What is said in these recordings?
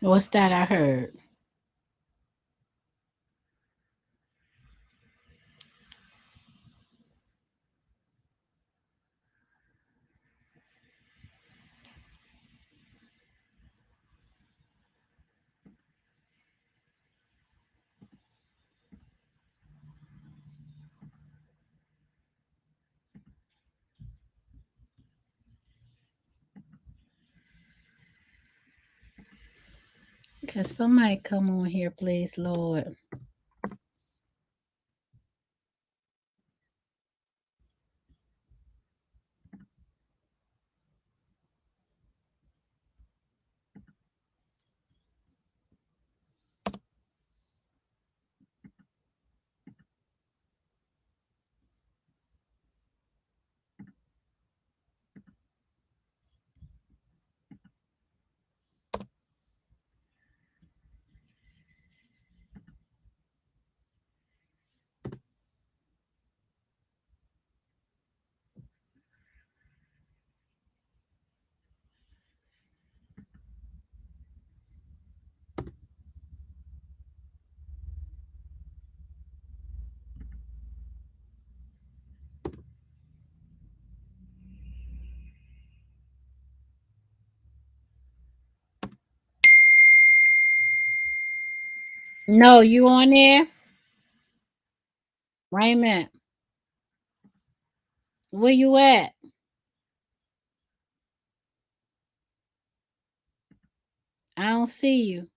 What's that I heard? Can somebody come on here, please, Lord? No, you on there? Wait a minute. Where you at? I don't see you.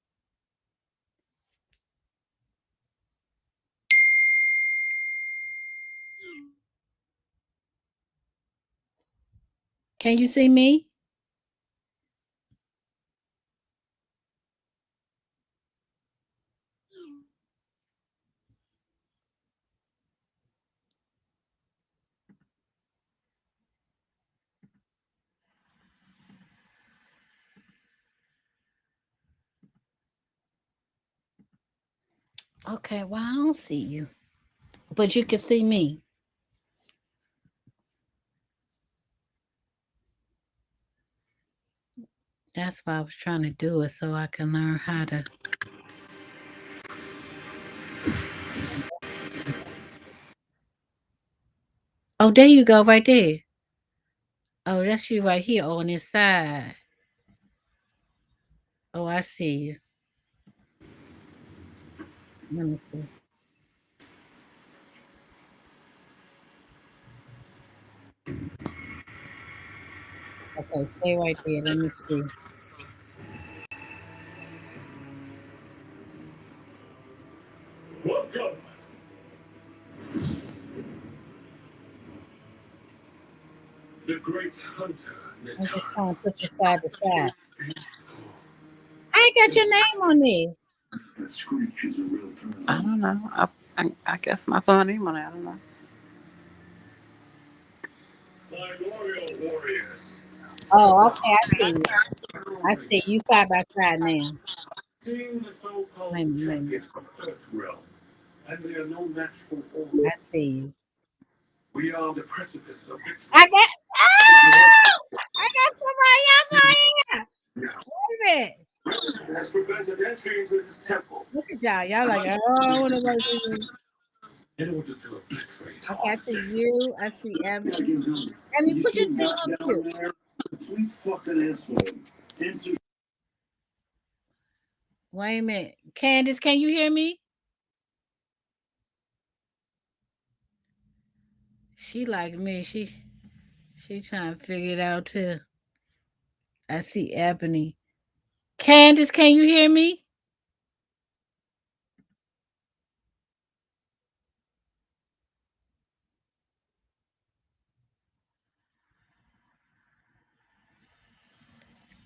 Can you see me? Okay, well, I don't see you. But you can see me. That's why I was trying to do it so I can learn how to. Oh, there you go, right there. Oh, that's you right here on this side. Oh, I see you. Let me see. Okay, stay right there. Let me see. Welcome. The great hunter, I'm just Natara. trying to put you side to side. I ain't got your name on there. That screech is a real thrill. I don't know. I guess my phone name on it. I don't know. Primordial warriors. Oh, okay, I see you. I see you side by side now. Seeing the Wait a so-called minute, wait a minute. champions of Earth realm, and they are no match for all. I see you. We are on the precipice of victory. I got oh! I got somebody else on here. Now, Wait a minute. has prevented entry into this temple. Look at y'all. Y'all I like, must oh, what am I doing? in order to obliterate Okay, I our see city. you. I see Ebony. Ebony, You put your see thing that up too. down there? Complete fucking asshole. Into Wait a minute. Candace, can you hear me? She like me. She trying to figure it out too. I see Ebony. Candace, can you hear me?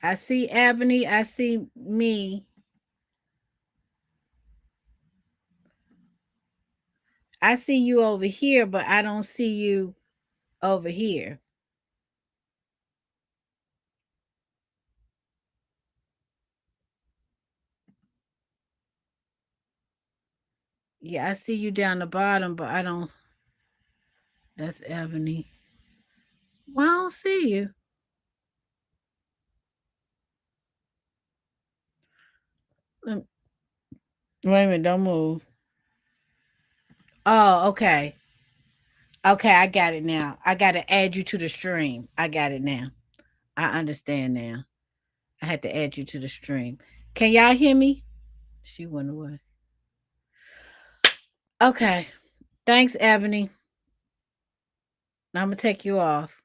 I see Ebony. I see me. I see you over here, but I don't see you over here. Yeah, I see you down the bottom, but I don't. That's Ebony. Well, I don't see you. Wait a minute, don't move. Oh, okay. Okay, I got it now. I got to add you to the stream. I got it now. I understand now. I had to add you to the stream. Can y'all hear me? She went away. Okay. Thanks, Ebony. Now I'm going to take you off.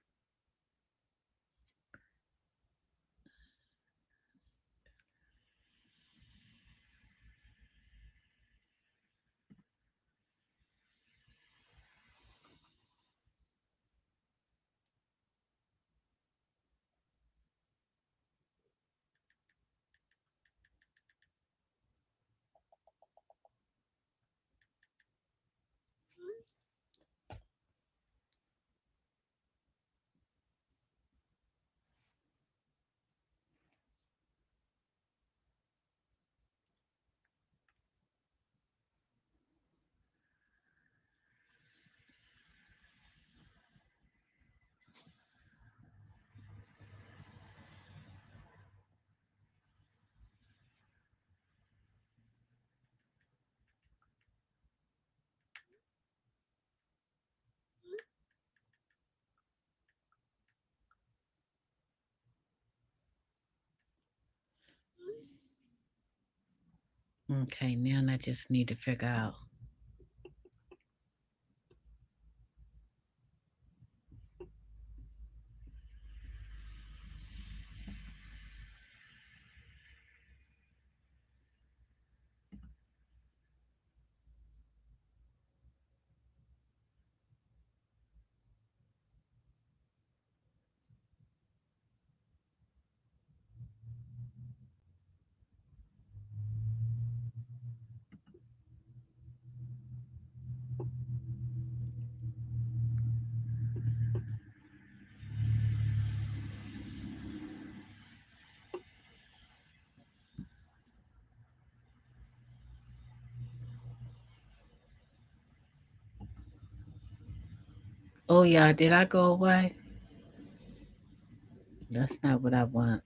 Okay, now I just need to figure out. Oh, yeah, did I go away? That's not what I want.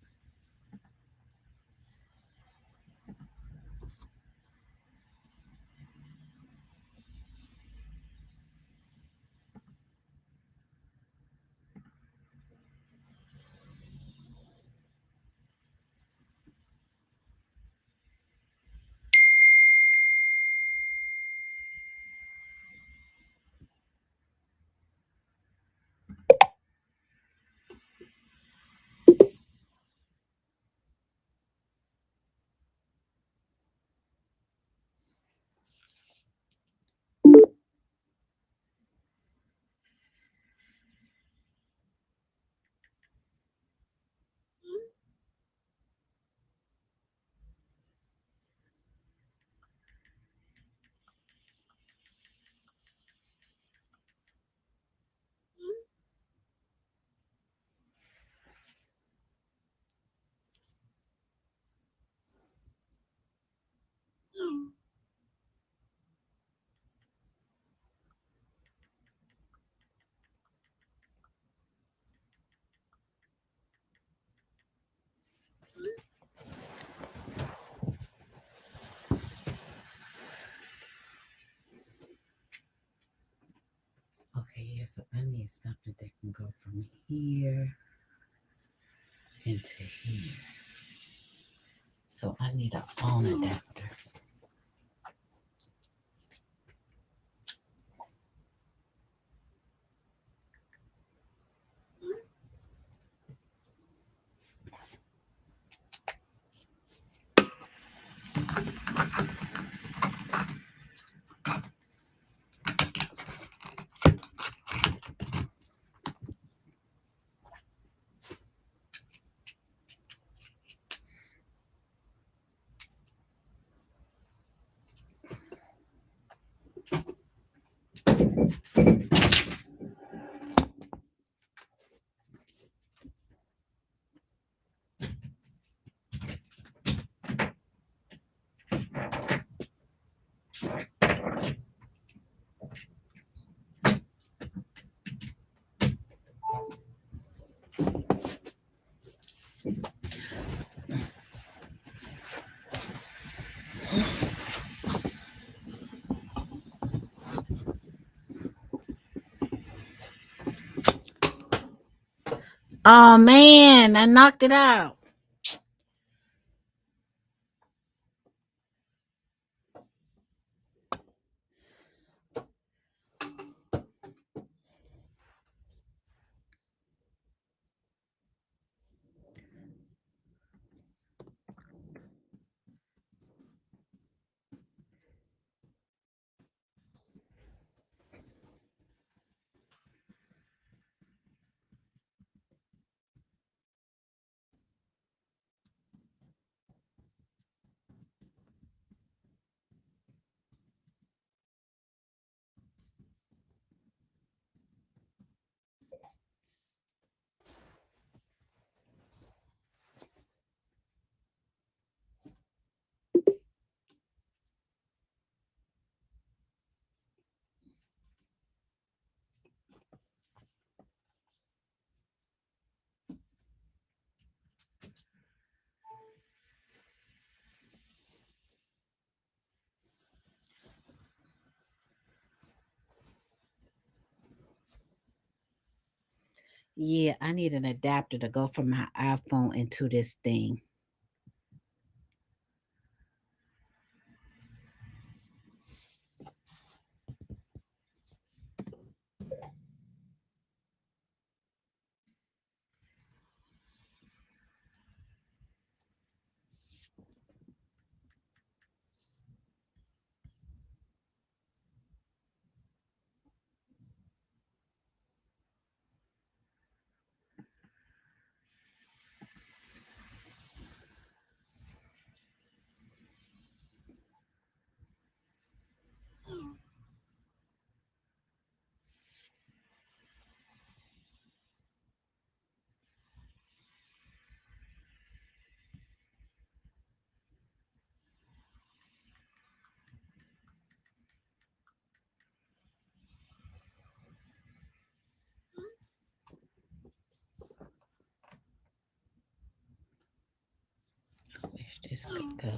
Okay, yeah, so I need something that can go from here into here. So I need a phone adapter. Oh man, I knocked it out. Yeah, I need an adapter to go from my iPhone into this thing. I wish this could go.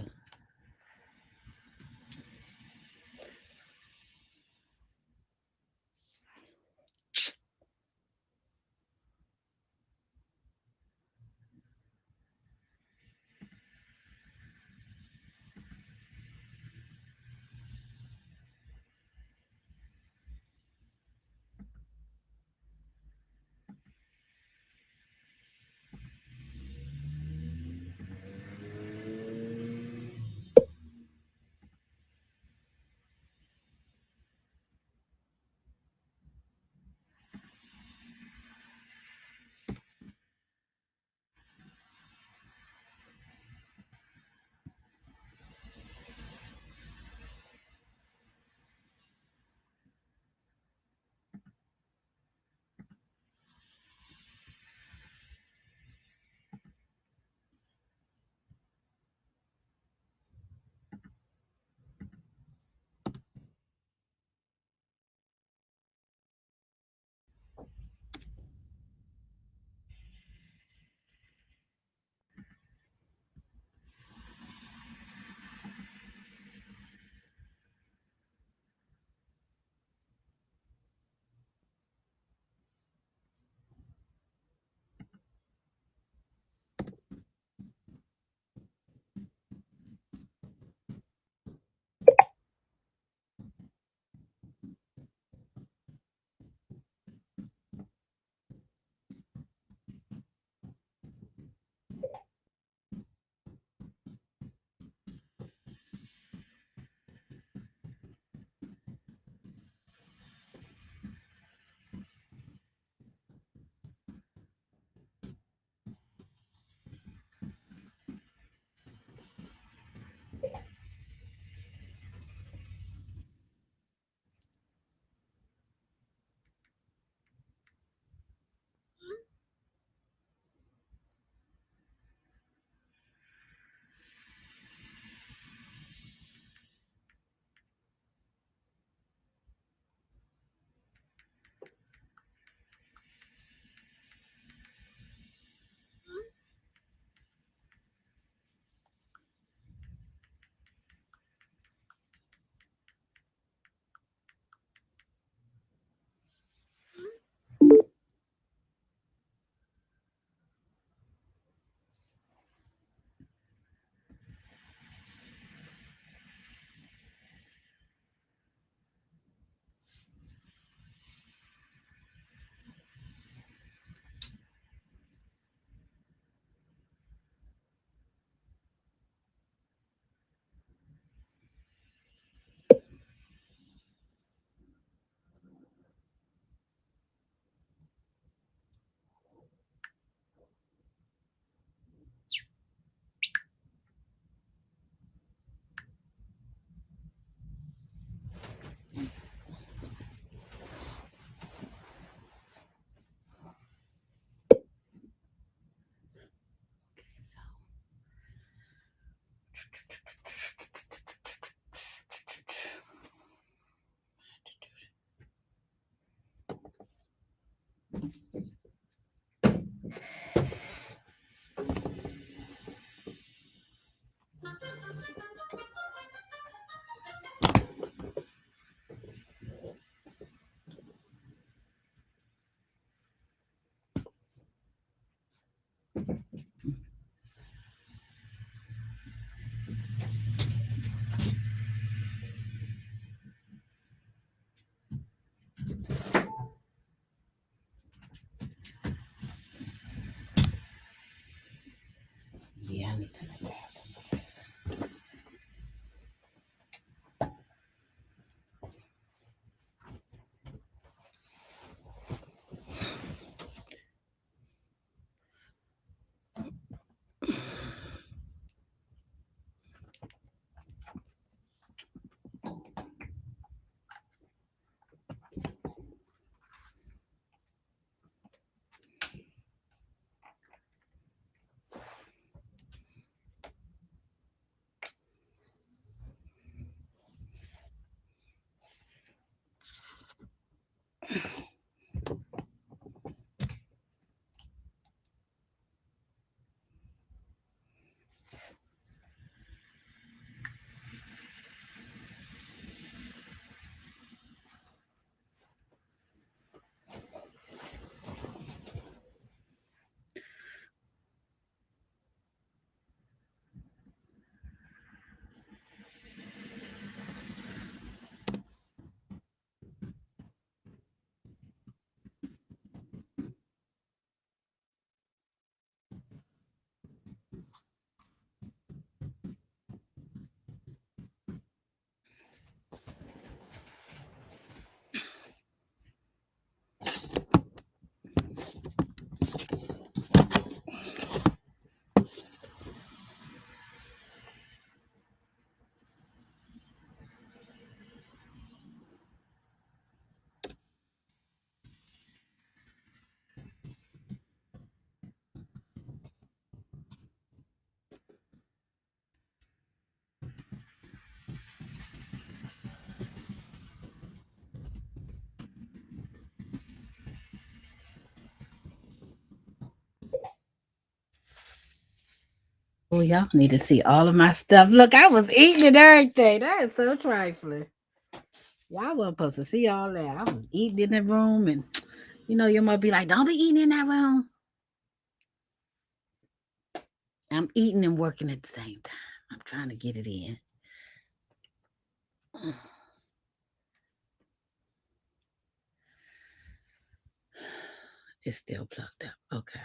Yeah, I need to make that for this. Oh, y'all need to see all of my stuff. Look, I was eating and everything. That is so trifling. Y'all wasn't supposed to see all that. I was eating in the room, and your mother be like, "Don't be eating in that room." I'm eating and working at the same time. I'm trying to get it in. It's still plugged up. Okay.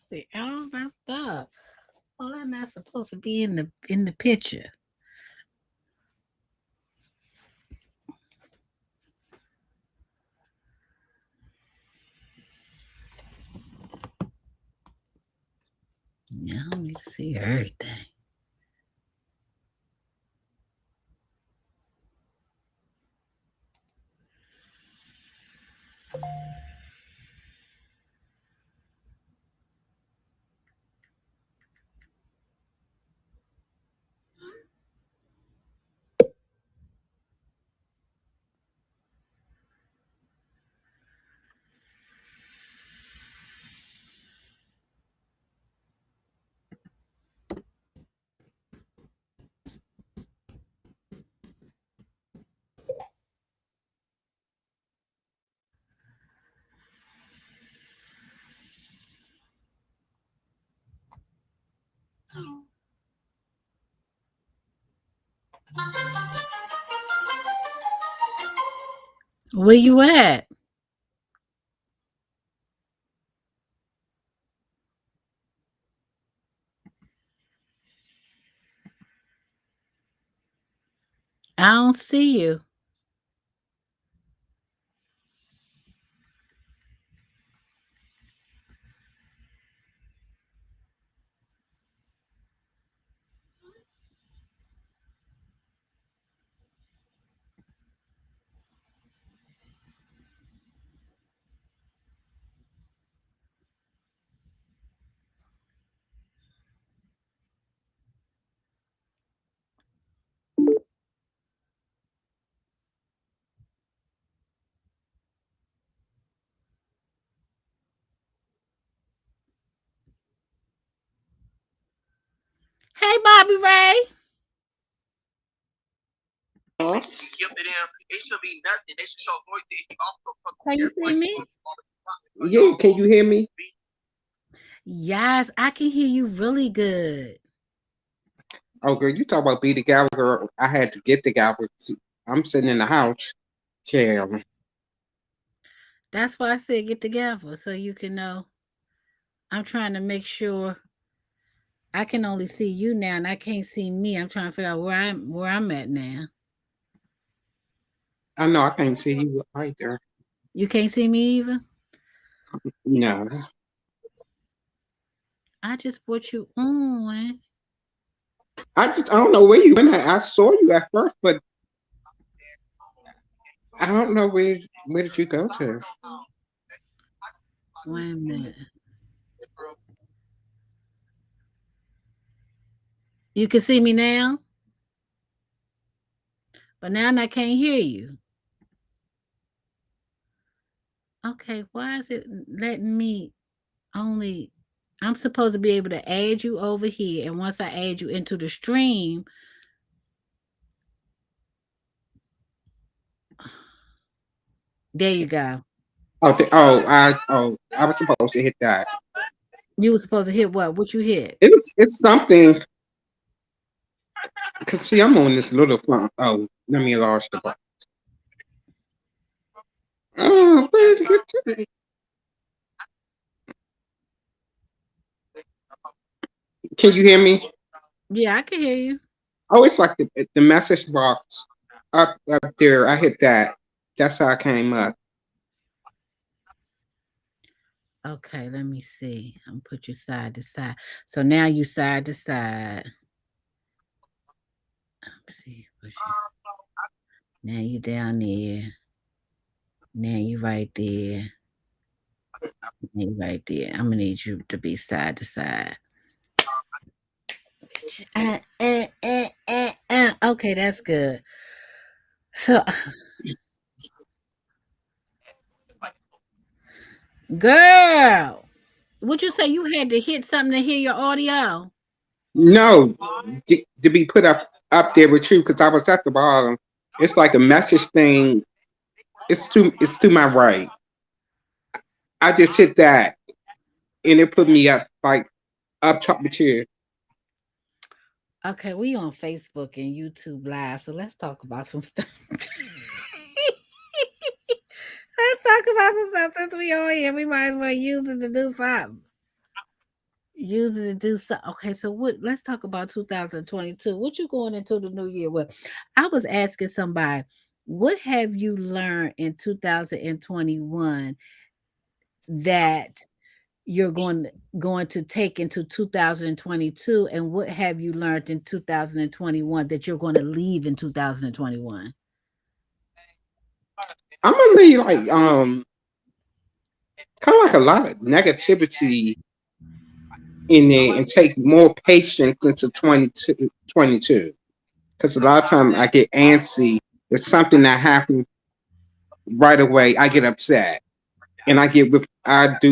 see. All messed up. Well, I'm not supposed to be in the picture. Yeah, I don't need to see everything. Where you at? I don't see you. Hey, Bobby Ray. Can you see me? Yeah, can you hear me? Yes, I can hear you really good. Oh, girl, you talk about be the Gallagher. I had to get the Gallagher. I'm sitting in the house chair. That's why I said get together so you can know. I'm trying to make sure I can only see you now and I can't see me. I'm trying to figure out where I'm at now. I know I can't see you right there. You can't see me either? No. I just put you on. I don't know where you went. I saw you at first, but I don't know where did you go to? Wait a minute. You can see me now? But now I can't hear you. Okay, why is it letting me only? I'm supposed to be able to add you over here, and once I add you into the stream, there you go. I was supposed to hit that. You were supposed to hit what? What you hit? It's something. Cause see, I'm on this little phone. Oh, let me enlarge the box. Oh, where did it get to me? Can you hear me? Yeah, I can hear you. Oh, it's like the message box up there. I hit that. That's how I came up. Okay, let me see. I'm put you side to side. So now you side to side. Let's see. Now you down there. Now you right there. Now you right there. I'm gonna need you to be side to side. Okay, that's good. So, girl, would you say you had to hit something to hear your audio? No, to be put up there with you because I was at the bottom. It's like a message thing. It's to my right. I just hit that and it put me up like up top of the chair. Okay, we on Facebook and YouTube Live, so let's talk about some stuff. Let's talk about some stuff since we on here. We might as well use it to do something. use it to do so. Okay, so what? Let's talk about 2022. What you going into the new year with? I was asking somebody, what have you learned in 2021 that you're going to take into 2022, and what have you learned in 2021 that you're going to leave in 2021? I'm gonna leave like kind of like a lot of negativity in there and take more patience into 22. Because a lot of time I get antsy. There's something that happens right away. I get upset and I do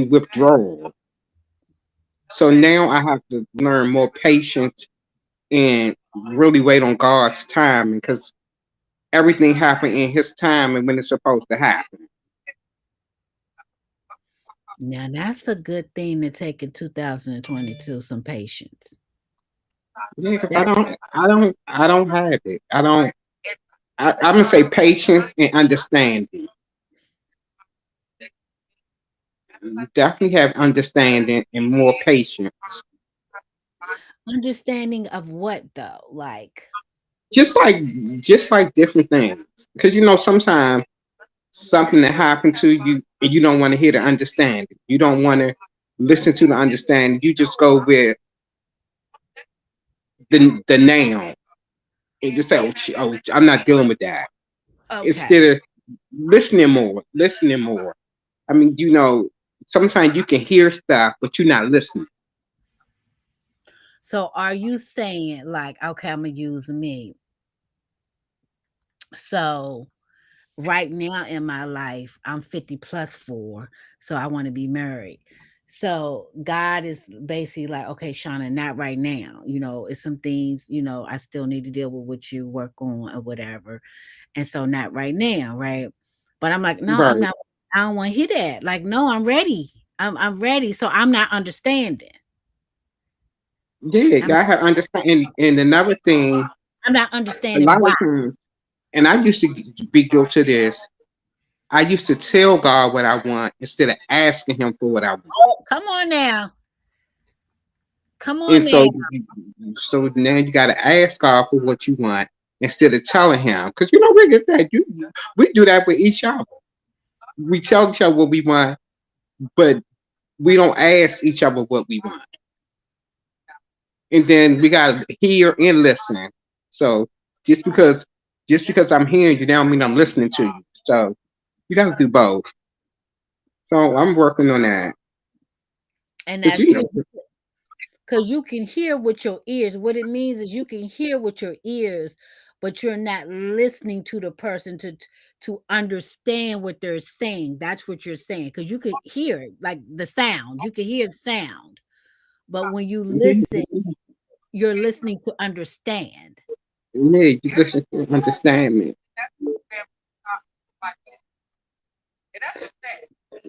withdrawal. So now I have to learn more patience and really wait on God's time because everything happened in His time and when it's supposed to happen. Now that's a good thing to take in 2022. Some patience. Yeah, because That I don't have it. I'm gonna say patience and understanding. Definitely have understanding and more patience. understanding of what though, like. Just like just like different things. Because sometimes something that happened to you and you don't want to hear the understanding. You don't want to listen to the understanding. You just go with the now and just say, oh, I'm not dealing with that. Okay. Instead of listening more. I mean, sometimes you can hear stuff, but you're not listening. So are you saying like, okay, I'm gonna use me. So right now in my life, I'm 50 plus 4, so I want to be married. So God is basically like, okay, Shauna, not right now. It's some things, I still need to deal with you, work on or whatever. And so not right now, right? But I'm like, no, I'm Right. not. I don't want to hear that. Like, no, I'm ready. I'm ready. So I'm not understanding. Yeah, I'm God have understand. And another thing, I'm not a understanding lot why. of times, and I used to be guilty of this. I used to tell God what I want instead of asking Him for what I want. Oh, come on now. Come And on now. so now you got to ask God for what you want instead of telling Him, because we get that we do that with each other. We tell each other what we want, but we don't ask each other what we want. And then we got to hear and listen. So just because just because I'm hearing you, now mean I'm listening to you. So you got to do both. So I'm working on that. And But that's true. Because you can hear with your ears. What it means is you can hear with your ears, but you're not listening to the person to understand what they're saying. That's what you're saying. Because you could hear it, like the sound. You can hear the sound. But when you listen, you're listening to understand. yeah, you listen to understand me.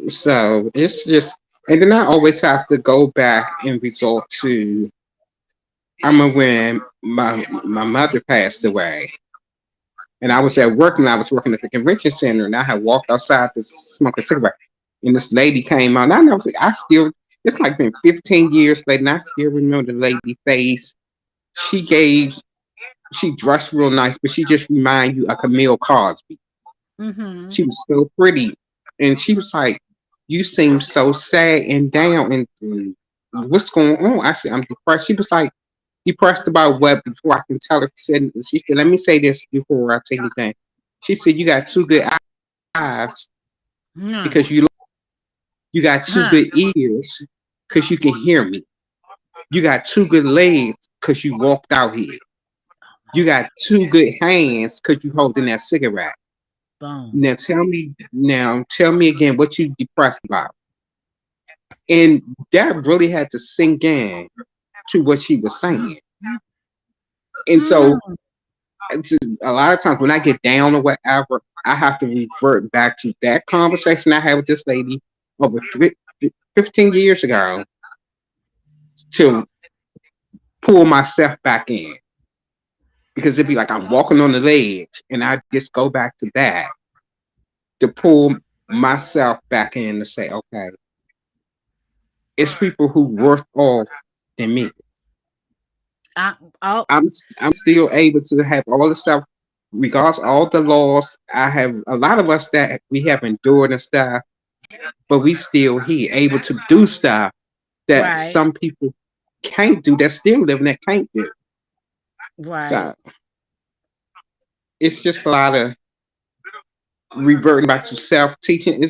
So it's just, and then I always have to go back and resort to. I remember when my mother passed away, and I was at work, and I was working at the convention center, and I had walked outside to smoke a cigarette, and this lady came out. And I still, it's like been 15 years later, and I still remember the lady face. She gave, she dressed real nice, but she just reminded you of Camille Cosby. Mm-hmm. She was so pretty, and she was like, "You seem so sad and down, and what's going on?" I said, "I'm depressed." She was like, "Depressed about what?" Before I can tell her, she said, "Let me say this before I say anything." She said, "You got two good eyes Huh. because you got two Huh. good ears because you can hear me. You got two good legs because you walked out here. You got two good hands because you holding that cigarette. Boom. Now tell me again what you depressed about." And that really had to sink in to what she was saying. And so Mm. a lot of times when I get down or whatever, I have to revert back to that conversation I had with this lady over 15 years ago to pull myself back in. Because it'd be like I'm walking on the ledge and I just go back to that to pull myself back in to say, okay, it's people who worth off than me. I, oh, I'm still able to have all the stuff, regardless of all the laws. I have a lot of us that we have endured and stuff, but we still here, able to do stuff that right, some people can't do. That still living that can't do. right. So it's just a lot of reverting back to self teaching.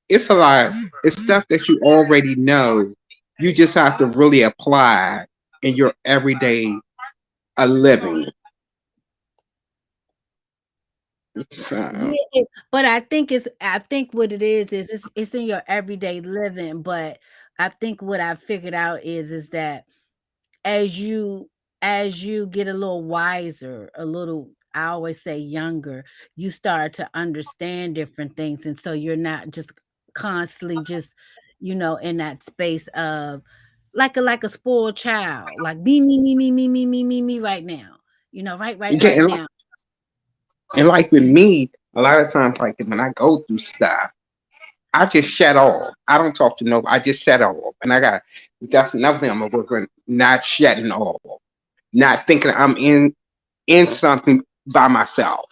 It's a lot. It's stuff that you already know. You just have to really apply in your everyday living. So, Yeah, but I think what it is it's in your everyday living. But I think what I figured out is that as you as you get a little wiser, a little, I always say younger, you start to understand different things, and so you're not just constantly just, in that space of like a spoiled child, like me right now, yeah, right now. and like with me, a lot of times, like when I go through stuff, I just shut off. I don't talk to nobody. I just shut off. And that's another thing I'm gonna work on, not shutting off, not thinking I'm in something by myself.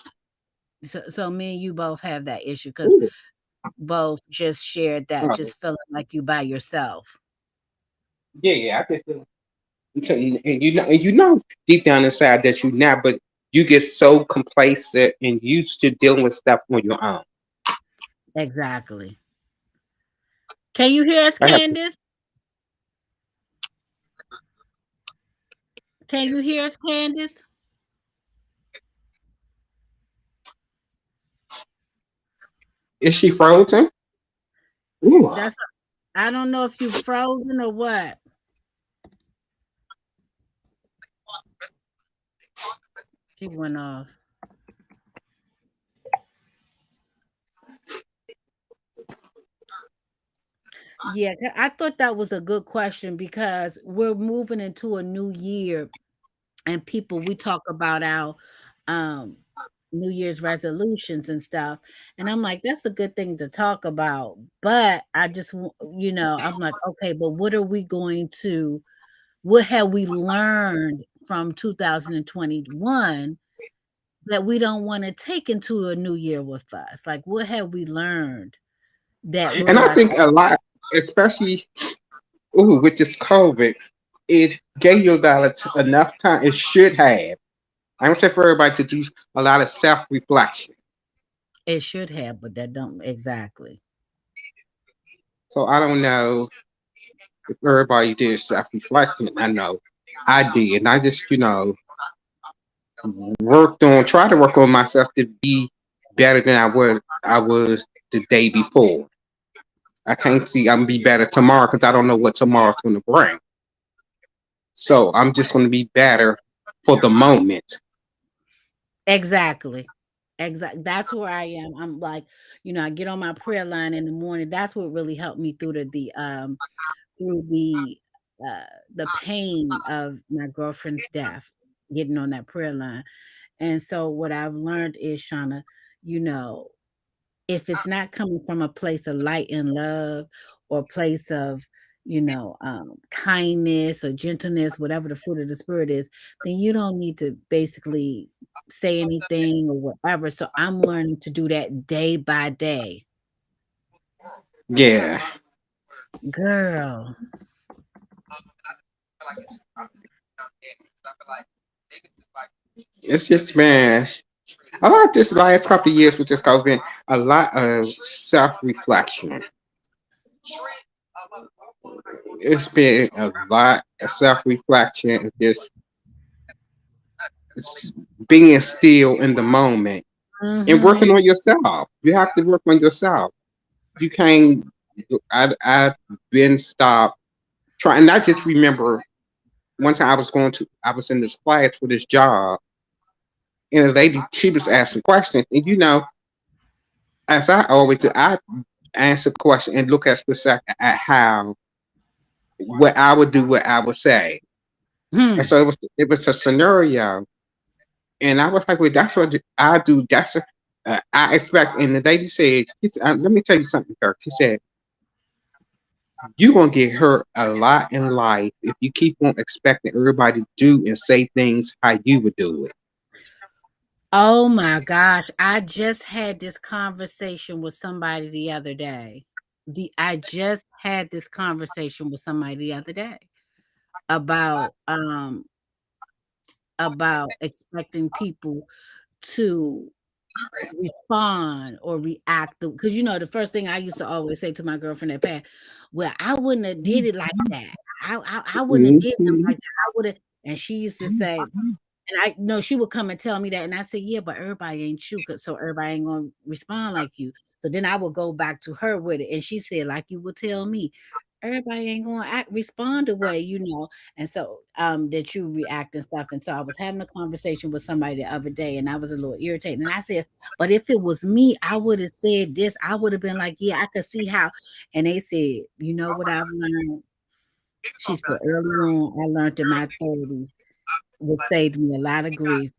So me and you both have that issue because Ooh, both just shared that, oh, just feeling like you by yourself. yeah, I just and you know deep down inside that you're not, but you get so complacent and used to dealing with stuff on your own. Exactly. Can you hear us, I have Candace? Can you hear us, Candace? is she frozen? Ooh. That's I don't know if you frozen or what. She went off. Yeah, I thought that was a good question because we're moving into a new year, and we talk about our um New Year's resolutions and stuff. And I'm like, that's a good thing to talk about. But I'm like, okay, but what have we learned from 2021 that we don't want to take into a new year with us? Like, what have we learned that we're And I like, think a lot, especially with this COVID, it gave you enough time. It should have. I don't say for everybody to do a lot of self reflection. it should have, but that don't exactly. So I don't know if everybody did self reflection. I know I did. And I just, try to work on myself to be better than I was the day before. I can't see I'm gonna be better tomorrow because I don't know what tomorrow's gonna bring. So I'm just gonna be better for the moment. Exactly. That's where I am. I'm like, I get on my prayer line in the morning. That's what really helped me through through the pain of my girlfriend's death, getting on that prayer line. And so what I've learned is, Shauna, you know, if it's not coming from a place of light and love, or a place of, kindness or gentleness, whatever the fruit of the spirit is, then you don't need to basically say anything or whatever. So I'm learning to do that day by day. Yeah. Girl. It's just man. I like this last couple of years with this COVID, a lot of self reflection. It's been a lot of self reflection, just being still in the moment and Mhm. working on yourself. You have to work on yourself. You can't. I've been stopped trying. I just remember one time I was in this class for this job, and a lady, she was asking questions, and as I always do, I answer question and look at specific at how what I would do, what I would say. And Hmm. so it was a scenario, and I was like, well, that's what I do. I expect. And the lady said, let me tell you something, Kirk. She said, you're gonna get hurt a lot in life if you keep on expecting everybody to do and say things how you would do it. Oh my gosh, I just had this conversation with somebody the other day. I just had this conversation with somebody the other day about expecting people to respond or react, because the first thing I used to always say to my girlfriend at past, well, I wouldn't have did it like that. I wouldn't have did them Mhm. like that. I would have, and she used to say, and I know she would come and tell me that, and I said, "Yeah, but everybody ain't you, so everybody ain't gonna respond like you." So then I would go back to her with it, and she said, "Like you would tell me, everybody ain't gonna respond the way and so that you react and stuff." And so I was having a conversation with somebody the other day, and I was a little irritated, and I said, "But if it was me, I would have said this. I would have been like, yeah, I could see how." And they said, "You know what I've learned?" She said, "Early on, I learned in my 30s, which saved me a lot of grief,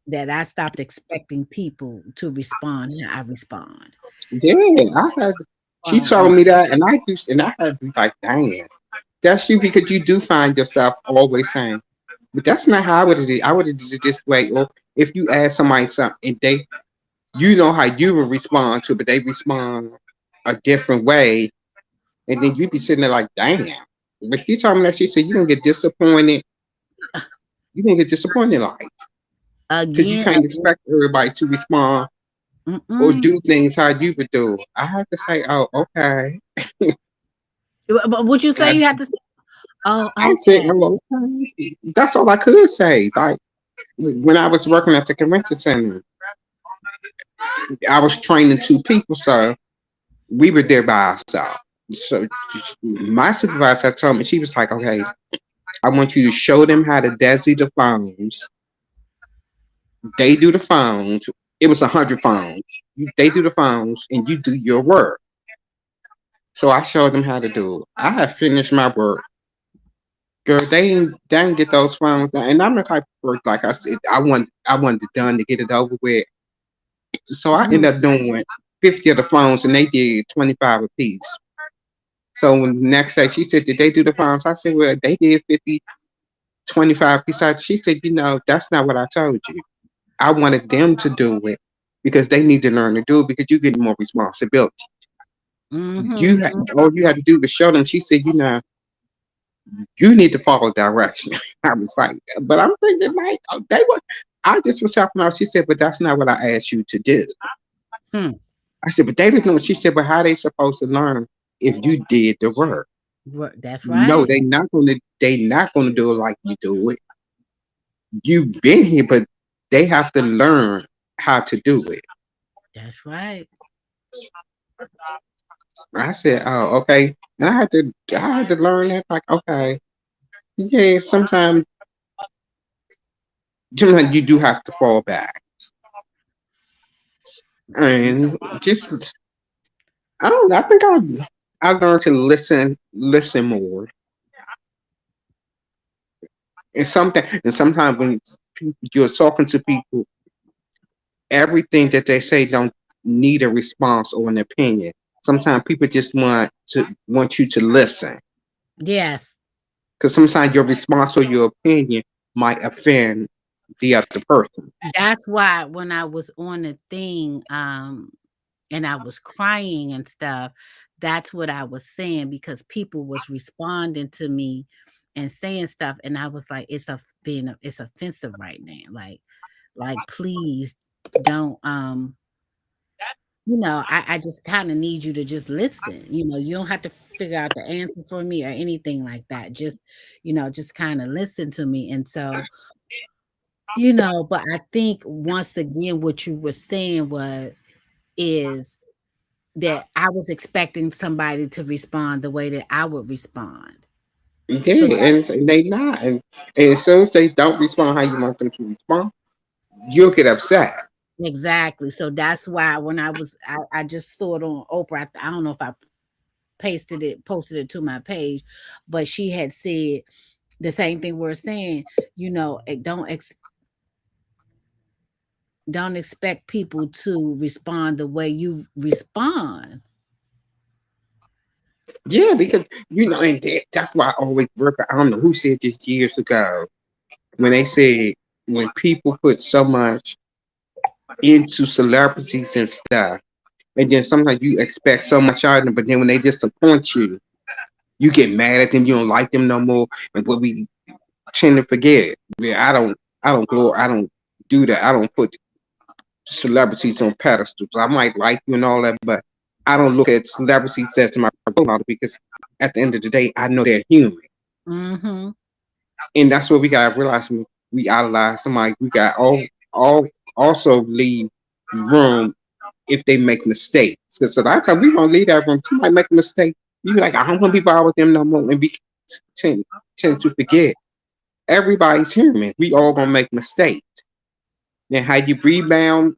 that I stopped expecting people to respond how I respond." Yeah, I had. She And told me that, and I had to be like, "Damn, that's you," because you do find yourself always saying, "But that's not how I would have did. I would have did it this way." Or if you ask somebody something, and you know how you would respond to, but they respond a different way, and then you be sitting there like, "Damn." But she told me that she said you're gonna get disappointed. You're gonna get disappointed in life because you again, can't expect everybody to respond or mm-mm. do things how you would do. I had to say, "Oh, okay." But what you say I, you have to say? Oh, I said, okay. "Oh, okay." That's all I could say. Like when I was working at the convention center, I was training two people, so we were there by ourselves. So my supervisor told me, she was like, "Okay, I want you to show them how to desi the phones. They do the phones. It was 100 phones. They do the phones, and you do your work." So I showed them how to do it. I had finished my work. Girl, they didn't get those phones done. And I'm the type of work, like I said, I wanted it done to get it over with. So I ended Mhm. up doing 50 of the phones, and they did 25 apiece. So when the next day she said, "Did they do the phones?" I said, "Well, they did 50, 25 apiece." She said, "That's not what I told you. I wanted them to do it because they need to learn to do it because you get more responsibility. Mhm. All you had to do was show them." She said, "You need to follow direction." I was like, but I'm thinking, like, they were. I just was helping out. She said, "But that's not what I asked you to do." Hmm. I said, "But they didn't know." She said, "But how they supposed to learn if you did the work?" That's No, right. they not gonna. They not gonna do it like you do it. You've been here, but they have to learn how to do it. That's right. I said, "Oh, okay." And I had to learn that. Like, okay, yeah. Sometimes you do have to fall back and just I don't know. I think I learned to listen more. And sometimes when you're talking to people, everything that they say don't need a response or an opinion. Sometimes people just want you to listen Yes. because sometimes your response or your opinion might offend the other person. That's why when I was on the thing, and I was crying and stuff, that's what I was saying, because people was responding to me and saying stuff, and I was like, it's offensive right now. Like please don't I just kind of need you to just listen. You don't have to figure out the answer for me or anything like that. Just kind of listen to me. And so, but I think once again, what you were saying is that I was expecting somebody to respond the way that I would respond. So Yeah, and they not. And as soon as they don't respond how you want them to respond, you'll get upset. exactly. So that's why when I just saw it on Oprah. I don't know if I posted it to my page, but she had said the same thing we're saying. Don't expect people to respond the way you respond. Yeah, because and that's why I always work. I don't know who said this years ago when they said when people put so much into celebrities and stuff, and then sometimes you expect so much out of them, but then when they disappoint you, you get mad at them. You don't like them no more. And what we tend to forget, yeah, I don't do that. I don't put celebrities on pedestals. I might like you and all that, but I don't look at celebrities as my role model because at the end of the day, I know they're human. Mm-hmm. And that's what we gotta realize when we idolize somebody. We got all also leave room if they make mistakes. Because a lot of times we don't leave that room. Somebody make a mistake. You be like, I don't want to be bothered with them no more. And we tend, tend to forget. Everybody's human. We all gonna make mistakes. Then how you rebound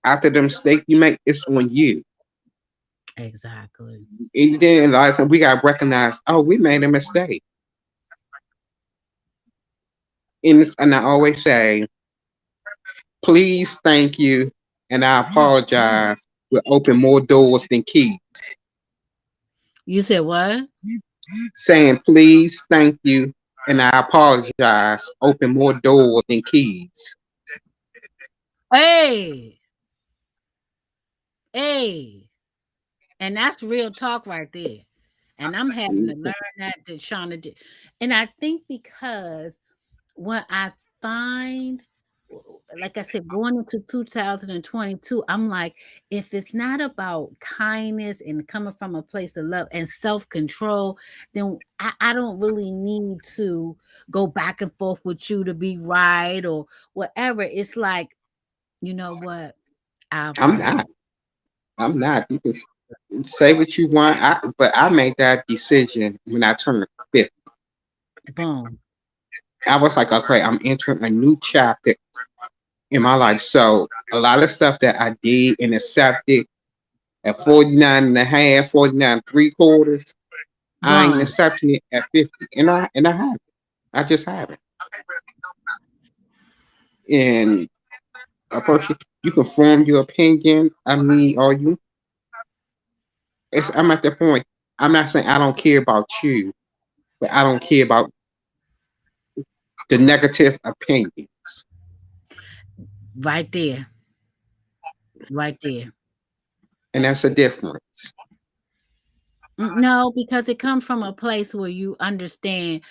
after the mistake you make, it's on you. Exactly. And then a lot of times we gotta recognize, oh, we made a mistake. And I always say, please, thank you, and I apologize will open more doors than keys. You said what? Saying please, thank you, and I apologize open more doors than keys. Hey, hey. And that's real talk right there. And I'm having to learn that Shauna did. And I think because what I find, like I said, going into 2022, I'm like, if it's not about kindness and coming from a place of love and self control, then I don't really need to go back and forth with you to be right or whatever. It's like, you know what? I I'm apologize. not. I'm not. You can say what you want, but I made that decision when I turned 50. Boom. I was like, okay, I'm entering a new chapter in my life. So a lot of stuff that I did and accepted at 49 and a half, 49 three quarters, I ain't Boom. accepting it at 50. And I haven't. I just haven't. And a person you can form your opinion of me or you. I'm at the point. I'm not saying I don't care about you, but I don't care about the negative opinions. Right there. Right there. And that's a difference. No, because it comes from a place where you understand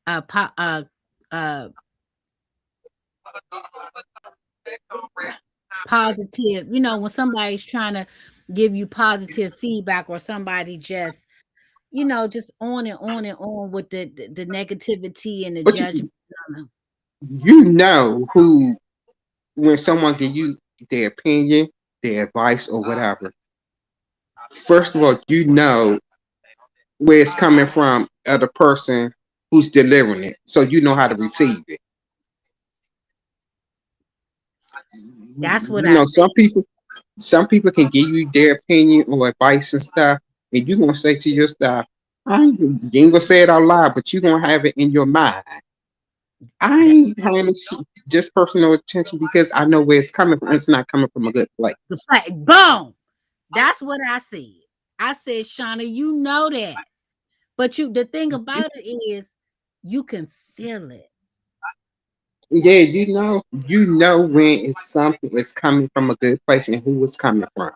uh positive, when somebody's trying to give you positive feedback or somebody just on and on and on with the negativity and the But judgment. you know who when someone give you their opinion, their advice or whatever, first of all, you know where it's coming from of the person who's delivering it. So you know how to receive it. That's what You I know, think. some people can give you their opinion or advice and stuff, and you're gonna say to yourself, you ain't gonna say it out loud, but you're gonna have it in your mind. I That ain't paying just personal attention because I know where it's coming from. It's not coming from a good place. the fact, boom. That's what I said. I said, Shauna, you know that. But the thing about it is you can feel it. Yeah, you know when it's something is coming from a good place and who it's coming from.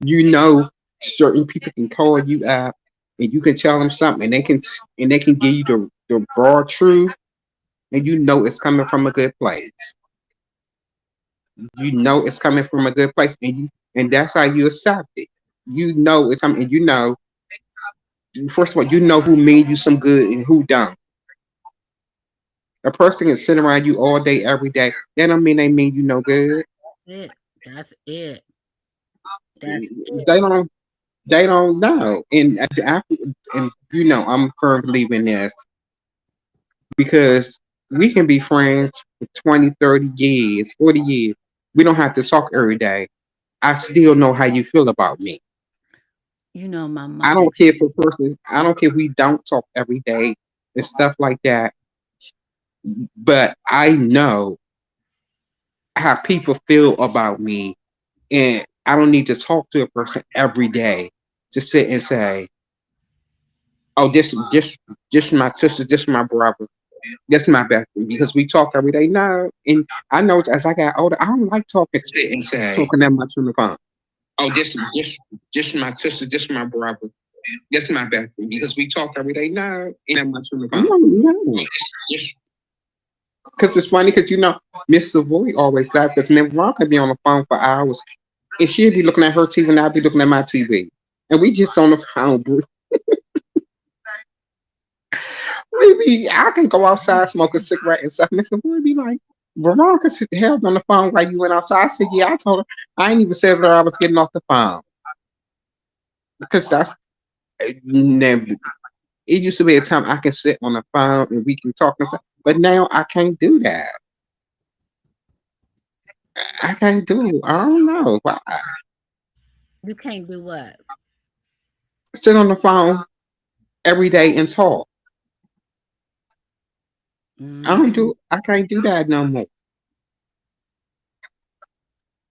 You know, certain people can call you out and you can tell them something and they can give you the raw truth and you know it's coming from a good place. You know it's coming from a good place and that's how you accept it. You know it's coming and you know first of all, you know who mean you some good and who don't. A person can sit around you all day, every day. That don't mean they mean you no good. That's it. That's it. That's it. They don't. They don't know. And I'm firm believer in this because we can be friends for 20, 30 years, 40 years. We don't have to talk every day. I still know how you feel about me. My I mother. don't care if a person. I don't care if we don't talk every day and stuff like that. But I know how people feel about me, and I don't need to talk to a person every day to sit and say, oh, this my sister, this my brother, this my best friend, because we talk every day now. And I know as I got older, I don't like talking, sit and say, talking that much on the phone. Oh, this my sister, this my brother, this my best friend, because we talk every day now. And that much on the phone. No. Because it's funny, because Miss Savoy always laughs, because me and Ron could be on the phone for hours, and she'd be looking at her TV, and I'd be looking at my TV, and we just on the phone. Maybe I can go outside, smoke a cigarette and stuff. Miss Savoy be like, Veronica held on the phone while you went outside. I said, yeah. I told her I ain't even said to her I was getting off the phone, because that's never. It used to be a time I can sit on the phone and we can talk and stuff, but now I can't do that. I can't do it. I don't know why. You can't do what? Sit on the phone every day and talk. I can't do that no more.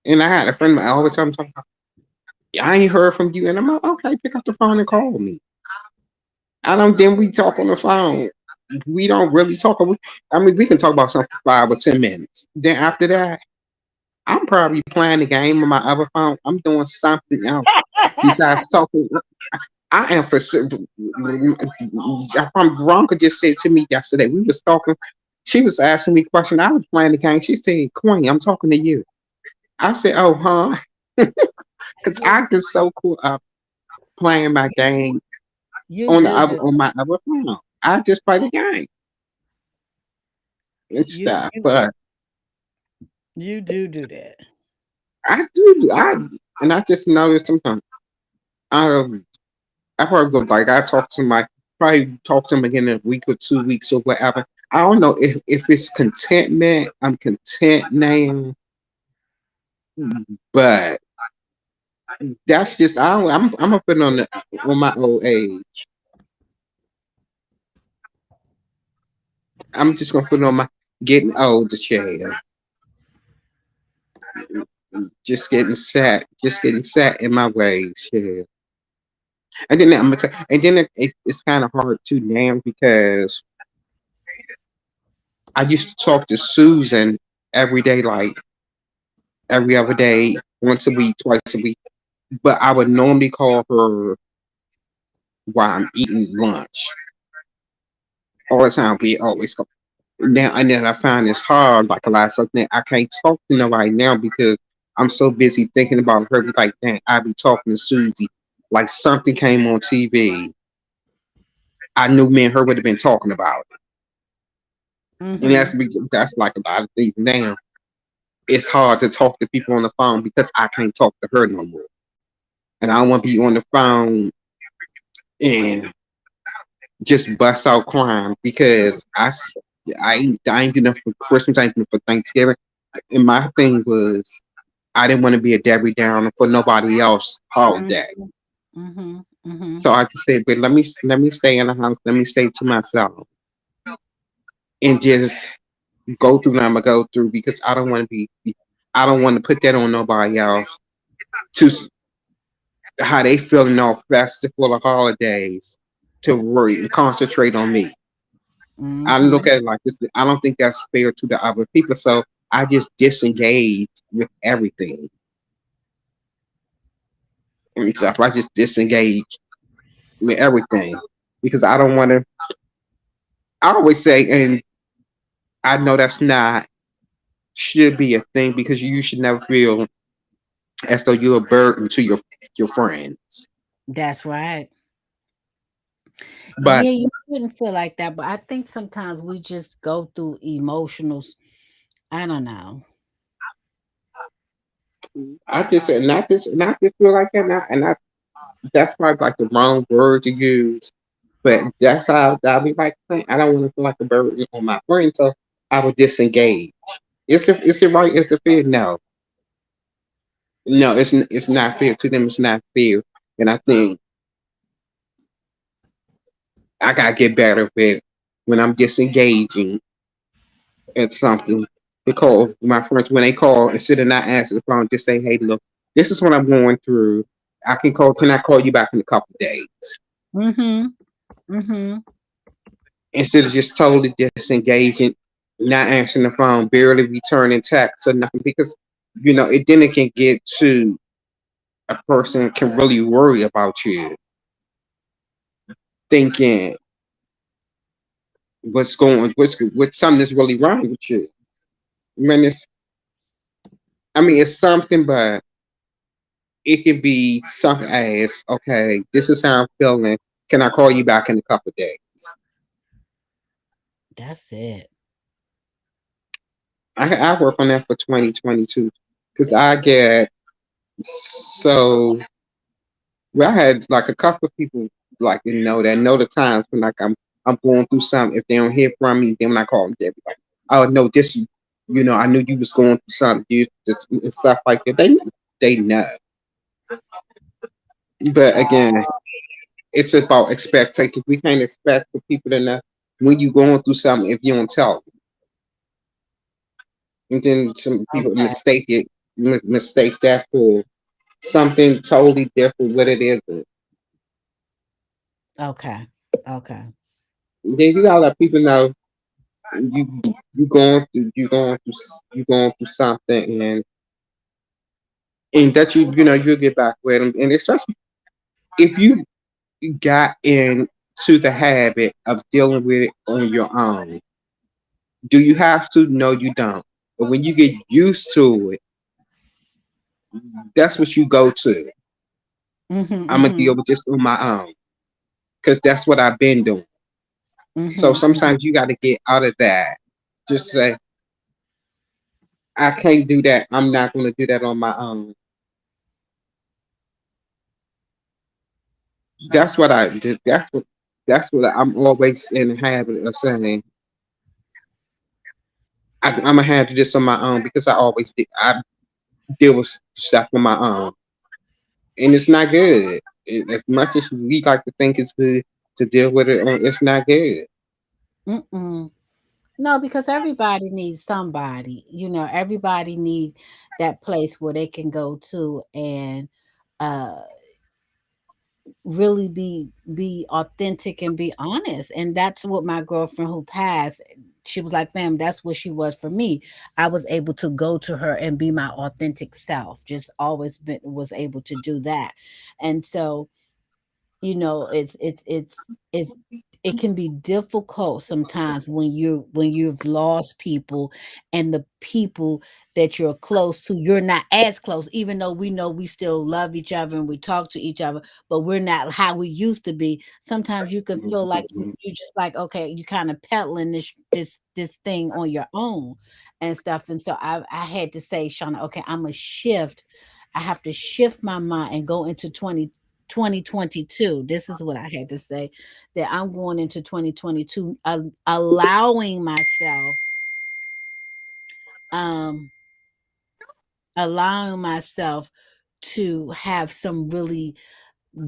And I had a friend all the time talking about, I ain't heard from you. And I'm like, okay, pick up the phone and call me. Then we talk on the phone. We don't really talk. We can talk about something for 5 or 10 minutes. Then after that, I'm probably playing the game on my other phone. I'm doing something else besides talking. I am for Veronica just said to me yesterday, we was talking, she was asking me a question. I was playing the game. She said, Queen, I'm talking to you. I said, oh, huh? Because I get so cool up playing my game on my other phone. I just play the game and stuff. But you do that. I do. And I just noticed sometimes. I probably go like I talk to somebody, probably talk to them again in a week or 2 weeks or whatever. I don't know if it's contentment. I'm content now, but that's just I'm up on my old age. I'm just gonna put it on my getting old to share. Just getting set in my ways. Yeah. And then I'm gonna tell, and then it's kind of hard too now because I used to talk to Susan every day, like every other day, once a week, twice a week. But I would normally call her while I'm eating lunch. All the time, we always call. Now and then I find it's hard, like a lot of something. I can't talk to nobody now because I'm so busy thinking about her. Like, dang, I be talking to Susie. Like something came on TV. I knew me and her would have been talking about it. And that's like a lot of things now. It's hard to talk to people on the phone because I can't talk to her no more. And I don't want to be on the phone and just bust out crying because I ain't doing enough for Christmas, I ain't doing for Thanksgiving. And my thing was I didn't want to be a Debbie Downer for nobody else holiday. So I just said, but let me stay in the house, let me stay to myself. And just go through what I'm gonna go through because I don't want to put that on nobody else to how they feeling all festive full of holidays to worry and concentrate on me. I look at it like this. I don't think that's fair to the other people. So I just disengage with everything. And stuff. I just disengage with everything because I don't want to. I always say, and I know that's not should be a thing because you should never feel as though you're a burden to your friends. That's right. But yeah, you shouldn't feel like that. But I think sometimes we just go through emotionals. I don't know. I just not just feel like that, and that's probably like the wrong word to use. But that's how I'll be like, I don't want to feel like a burden on my friends, so I would disengage. Is it right? Is it fair? No, it's not fair to them. It's not fair, and I think I gotta get better with when I'm disengaging at something. They call my friends when they call instead of not answering the phone, just say, "Hey, look, this is what I'm going through. Can I call you back in a couple of days?" Mm-hmm. instead of just totally disengaging, not answering the phone, barely returning texts or nothing. Because it can get to a person can really worry about you, thinking what's something that's really wrong with you. I mean, it's something, but it could be something as, okay, this is how I'm feeling. Can I call you back in a couple of days? That's it. I work on that for 2022 because I get so well. I had like a couple of people like that know the times when like I'm going through something. If they don't hear from me, then when I call them, they'll be like, "Oh no, this I knew you was going through something, and stuff like that." They know, but again, it's about expectation. We can't expect for people to know when you going through something if you don't tell them. And then some people Okay. mistake that for something totally different what it isn't. Okay. Okay. Then you gotta let people know you you going through something, and that you'll get back with them. And especially if you got into the habit of dealing with it on your own. Do you have to? No, you don't. But when you get used to it, that's what you go to. Mm-hmm. I'm gonna Mm-hmm. deal with this on my own because that's what I've been doing. So Mm-hmm. sometimes you got to get out of that. Just say, I can't do that. I'm not gonna do that on my own. That's what I just. That's what I'm always in the habit of saying. I'm gonna handle this on my own because I always did. I deal with stuff on my own, and it's not good. As much as we like to think it's good to deal with it, it's not good. Mm-mm. No, because everybody needs somebody. Everybody needs that place where they can go to and uh really be authentic and be honest. And that's what my girlfriend who passed, she was like, fam, that's what she was for me. I was able to go to her and be my authentic self. Just always been was able to do that. And so it's it can be difficult sometimes when you've lost people, and the people that you're close to, you're not as close, even though we know we still love each other and we talk to each other, but we're not how we used to be. Sometimes you can feel like you just like, okay, you kind of peddling this thing on your own and stuff. And so I had to say, Shauna, okay, I'm a shift. I have to shift my mind and go into 2022. This is what I had to say, that I'm going into 2022, um allowing myself to have some really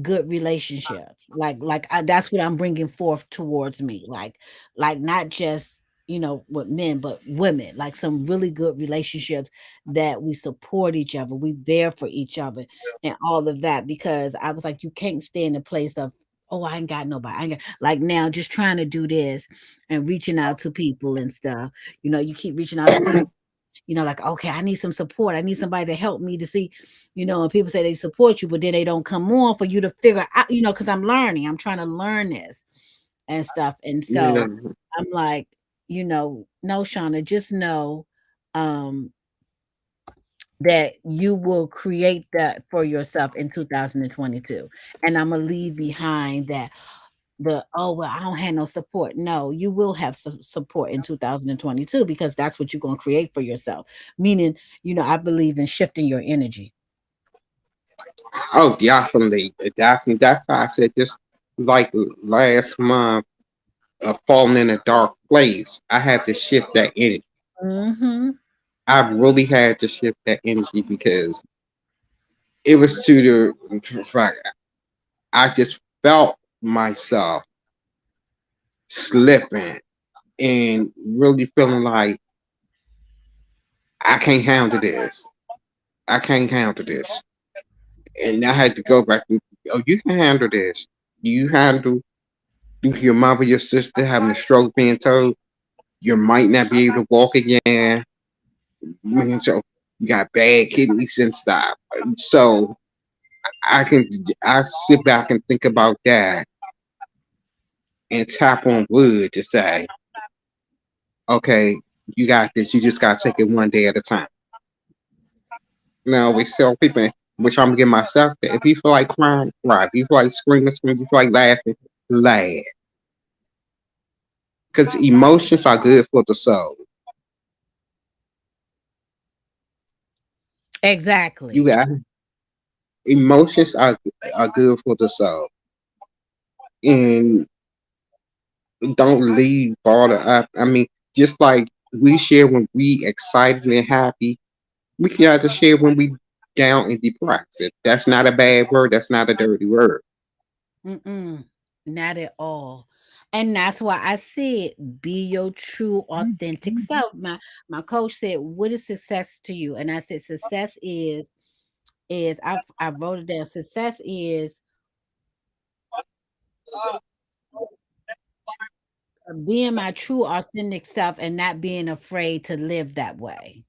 good relationships. That's what I'm bringing forth towards me. Like not just with men, but women. Like some really good relationships that we support each other, we there for each other, and all of that. Because I was like, you can't stay in the place of, oh, I ain't got nobody. I ain't got, like now, just trying to do this and reaching out to people and stuff. You keep reaching out to people, like, okay, I need some support. I need somebody to help me to see, and people say they support you, but then they don't come on for you to figure out, because I'm learning. I'm trying to learn this and stuff. And Yeah. so I'm like, no, Shauna, just know um that you will create that for yourself in 2022. And I'm gonna leave behind that oh well, I don't have no support. No, you will have support in 2022, because that's what you're going to create for yourself. Meaning, I believe in shifting your energy. Oh, definitely, definitely. That's why I said just like last month, falling in a dark place. I had to shift that energy. Mm-hmm. I really had to shift that energy because it was to the fact I just felt myself slipping and really feeling like I can't handle this. I can't handle this. And I had to go back and, oh, you can handle this. You handle your mother, your sister having a stroke, being told you might not be able to walk again. Man, so you got bad kidneys and stuff. So I sit back and think about that and tap on wood to say, okay, you got this. You just gotta take it one day at a time. Now we tell people, which I'm giving myself that if you feel like crying, cry. If you feel like screaming, scream. If you feel like laughing, laugh. Because emotions are good for the soul. You Exactly. got emotions are good for the soul, and don't leave bottled up. I mean, just like we share when we excited and happy, we can have to share when we down and depressed. That's not a bad word. That's not a dirty word. Mm-mm, not at all. And that's why I said, be your true, authentic self. My coach said, "What is success to you?" And I said, "Success is I wrote it down. Success is being my true, authentic self and not being afraid to live that way."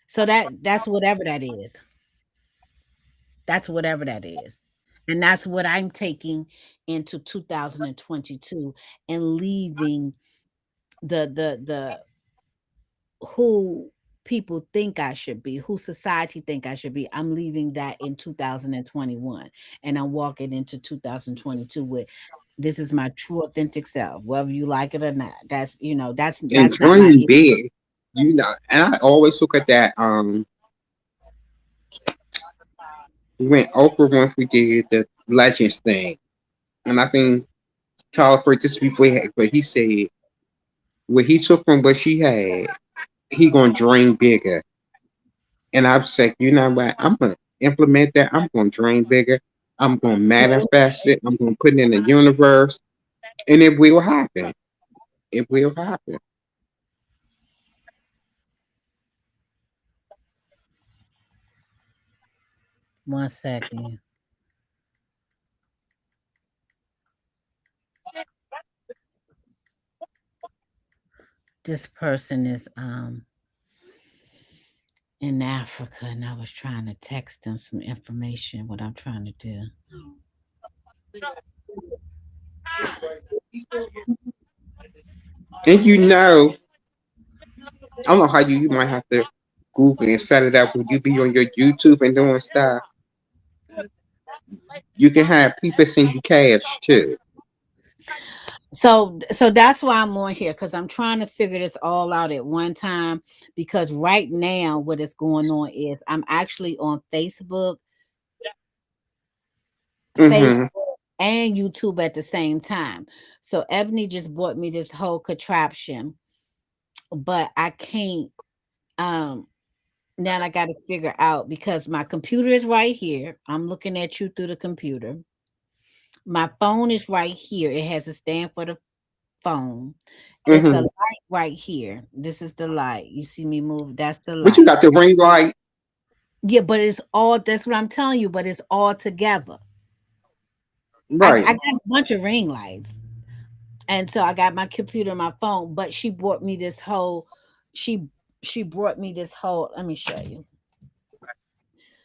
So that's whatever that is. That's whatever that is. And that's what I'm taking into 2022 and leaving the who people think I should be, who society think I should be. I'm leaving that in 2021 and I'm walking into 2022 with this is my true authentic self, whether you like it or not. That's And that's not my dream issue. big. And I always look at that. When Oprah Winfrey did the Legends thing, and I think Tyler Perry just before but he said what he took from what she had, he gonna dream bigger. And I've said, you know what? I'm gonna implement that. I'm gonna dream bigger. I'm gonna manifest it. I'm gonna put it in the universe, and it will happen. It will happen. One second. This person is in Africa and I was trying to text them some information what I'm trying to do. And I don't know how you might have to Google and set it up when you be on your YouTube and doing stuff. You can have people send you cash too. So that's why I'm on here because I'm trying to figure this all out at one time because right now what is going on is I'm actually on Facebook Mm-hmm. and YouTube at the same time. So Ebony just bought me this whole contraption, but I can't um now I got to figure out because my computer is right here. I'm looking at you through the computer. My phone is right here. It has a stand for the phone. It's a Mm-hmm. light right here. This is the light. You see me move? That's the But you light. got the ring light, Yeah, but it's all that's what I'm telling you, but it's all together. I right? got a bunch of ring lights. And so I got my computer and my phone, but she brought me this whole she she brought me this whole let me show you.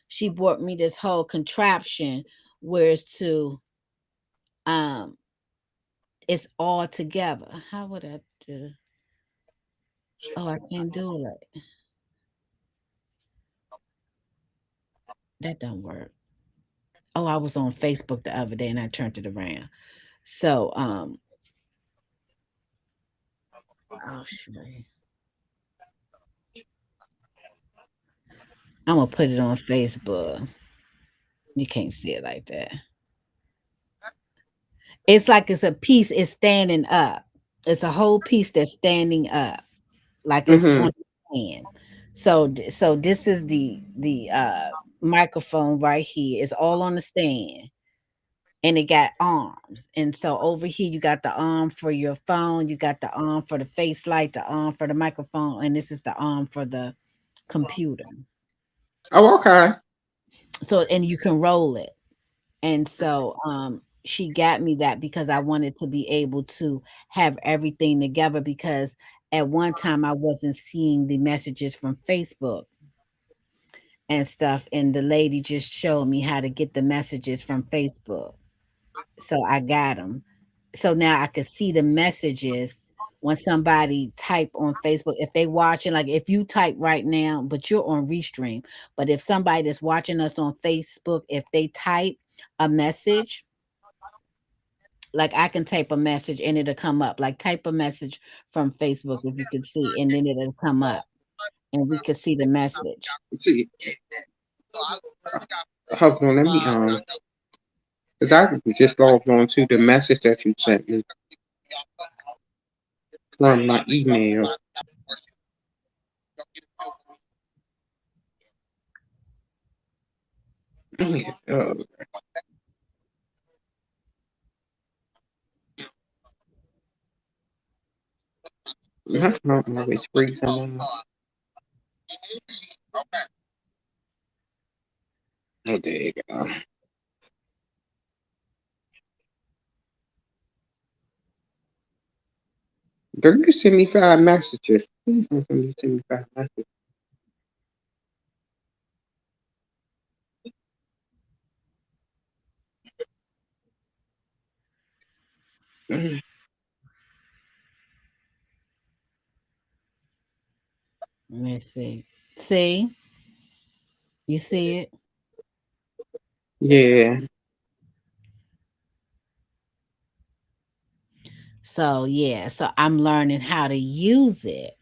She brought me this whole contraption where um it's all together. How would I do? Oh, I can't do it. That don't work. Oh, I was on Facebook the other day and I turned it around. So, I'll show you. I'm gonna put it on Facebook. You can't see it like that. It's like it's a piece. It's standing up. It's a whole piece that's standing up, like it's Mm-hmm. on the stand. So this is the microphone right here. It's all on the stand. And it got arms. And so over here, you got the arm for your phone, you got the arm for the face light, the arm for the microphone, and this is the arm for the computer. Oh, okay. So, and you can roll it. And so, she got me that because I wanted to be able to have everything together because at one time I wasn't seeing the messages from Facebook and stuff, and the lady just showed me how to get the messages from Facebook. So I got them. So now I could see the messages when somebody type on Facebook. If they watching, like if you type right now, but you're on Restream, but if somebody that's watching us on Facebook, if they type a message, like I can type a message and it'll come up. Like type a message from Facebook if you can see, and then it'll come up and we could see the message. See, hold on, let me because I just logged on to the message that you sent me from my email. Uh, I don't know which reason. Oh, there you go. Girl, you send me 5 messages. Please don't send me 5 messages. Let me see. See? You see it? Yeah. So yeah, so I'm learning how to use it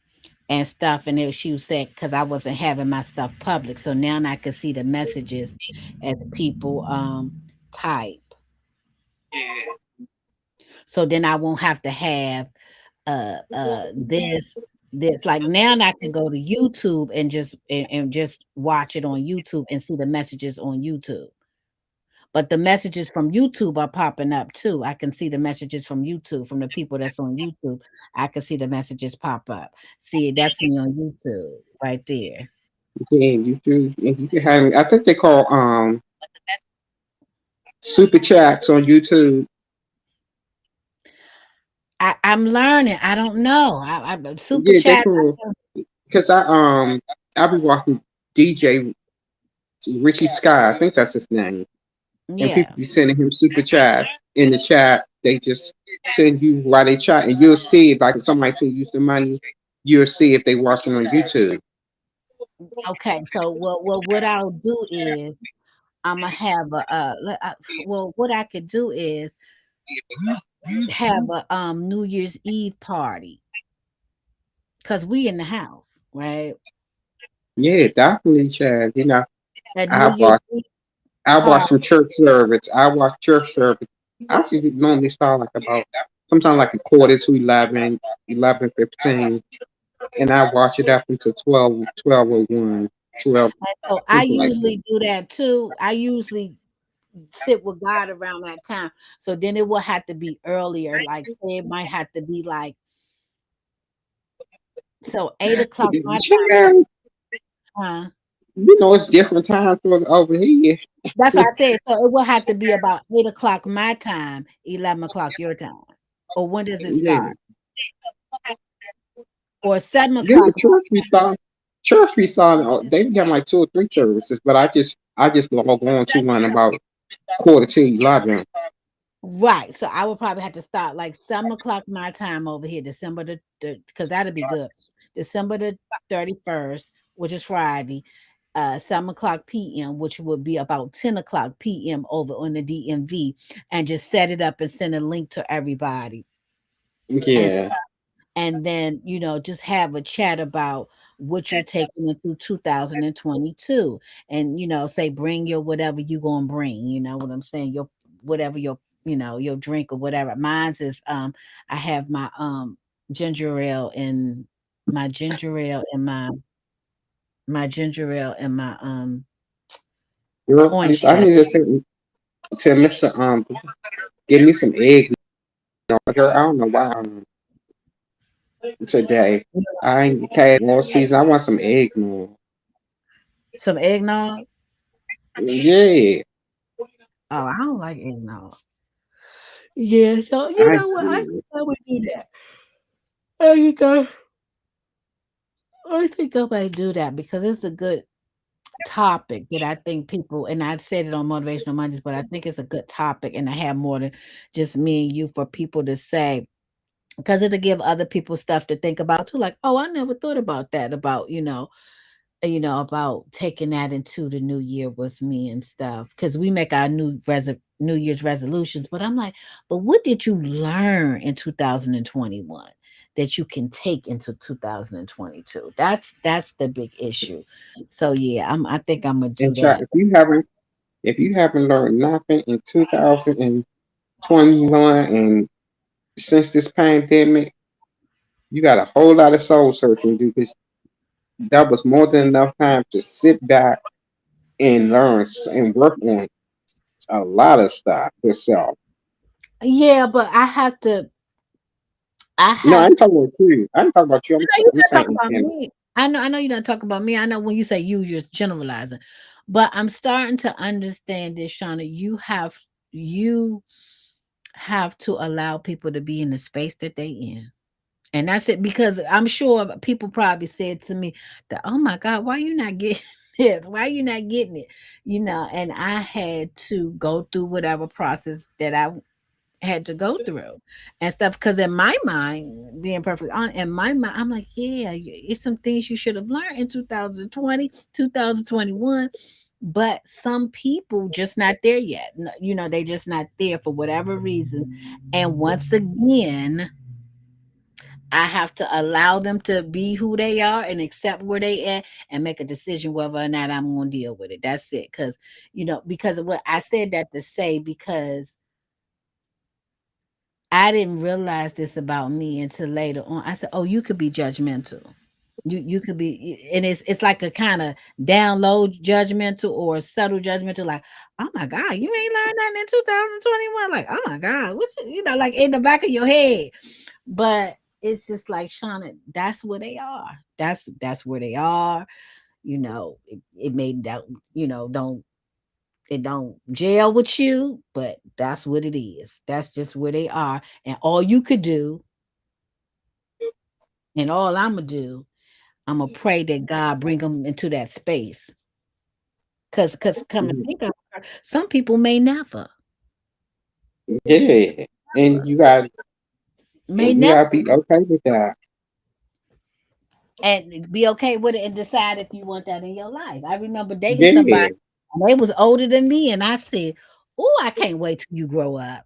and stuff. And it, she said, because I wasn't having my stuff public. So now I can see the messages as people type. So then I won't have to have this like now I can go to YouTube and just watch it on YouTube and see the messages on YouTube. But the messages from YouTube are popping up too. I can see the messages from YouTube from the people that's on YouTube. I can see the messages pop up. See, that's me on YouTube right there. Yeah, you can have. I think they call super chats on YouTube. I'm learning. I don't know. I super Yeah, they chat. cool. Because I be watching DJ Ricky Sky. I think that's his name. And Yeah. people be sending him super chat in the chat. They just send you while they chat, and you'll see if like if somebody send you some money, you'll see if they watching on YouTube. Okay. So what I'll do is I'm gonna have well what I could do is have a New Year's Eve party because we in the house, right? Yeah, definitely, Chad. A New I Year's watch Eve I watch party. some church service. I watch church service. I see it normally start like about sometimes like a quarter to 11, 11:15, and I watch it up until 12, 12:01, 12, And so I something like that. usually do that too. I usually sit with God around that time. So then it will have to be earlier. Like say it might have to be like so 8 o'clock my time. Chad, Huh? it's different times over here. That's what I said. So it will have to be about 8 o'clock my time, 11 o'clock your time. Or when does it Yeah. start? Or seven Yeah, the o'clock. church we saw, they got like 2 or 3 services, but I just log on to one about quarter to 11. Right. So I would probably have to start like 7 o'clock my time over here, December the because that'll be good. December the 31st, which is Friday, 7 o'clock PM, which would be about 10 o'clock PM over on the DMV, and just set it up and send a link to everybody. And Yeah. and then just have a chat about what you're taking into 2022, and say bring your whatever you gonna bring, you know what I'm saying, your whatever your drink or whatever. Mine's is I have my ginger ale and my ginger ale and my ginger ale and my Girl, orange I juice. need to tell Mr. Give me some egg. Girl, I don't know why today. I ain't had all season. I want some egg more. Some eggnog. Yeah. Oh, I don't like eggnog. Yeah, so you I know what? I do. think I would do that. I think I, I think I might do that because it's a good topic that I think people, and I said it on Motivational Mondays, but I think it's a good topic, and I have more than just me and you for people to say because it'll give other people stuff to think about too. Like, oh, I never thought about that. About about taking that into the new year with me and stuff. Because we make our New Year's resolutions, but I'm like, but what did you learn in 2021 that you can take into 2022? That's the big issue. So yeah, I think I'm gonna do And Chuck, that. if you haven't learned nothing in 2021 and since this pandemic, you got a whole lot of soul searching to do because that was more than enough time to sit back and learn and work on a lot of stuff yourself. Yeah, but I have to. I No, I have ain't talking about you. I ain't talking about you. I know you're I'm not talking saying about Tim. me. I know you're not talking about me. I know when you say you're generalizing. But I'm starting to understand this, Shauna. You have to allow people to be in the space that they in. And that's it because I'm sure people probably said to me that, oh my God, why you not getting this? Why you not getting it? And I had to go through whatever process that I had to go through and stuff. Because in my mind, being perfectly honest, in my mind, I'm like, yeah, it's some things you should have learned in 2020, 2021. But some people just not there yet. They just not there for whatever reasons. And once again, I have to allow them to be who they are and accept where they at and make a decision whether or not I'm going to deal with it. That's it. Because of what I said that to say, because I didn't realize this about me until later on. I said, "Oh, you could be judgmental. You could be," and it's like a kind of down low judgmental or subtle judgmental, like, "Oh my God, you ain't learned nothing in 2021." Like, "Oh my God, what like in the back of your head." But it's just like, Shauna, that's where they are. That's where they are. It may don't it don't gel with you, but that's what it is. That's just where they are. And all you could do, and all I'm gonna do, I'm gonna pray that God bring them into that space. Cause come to think of it, some people may never, Yeah, and may you never, gotta be okay with that. and be okay with it and decide if you want that in your life. I remember dating somebody, Yeah. and they was older than me, and I said, "Oh, I can't wait till you grow up."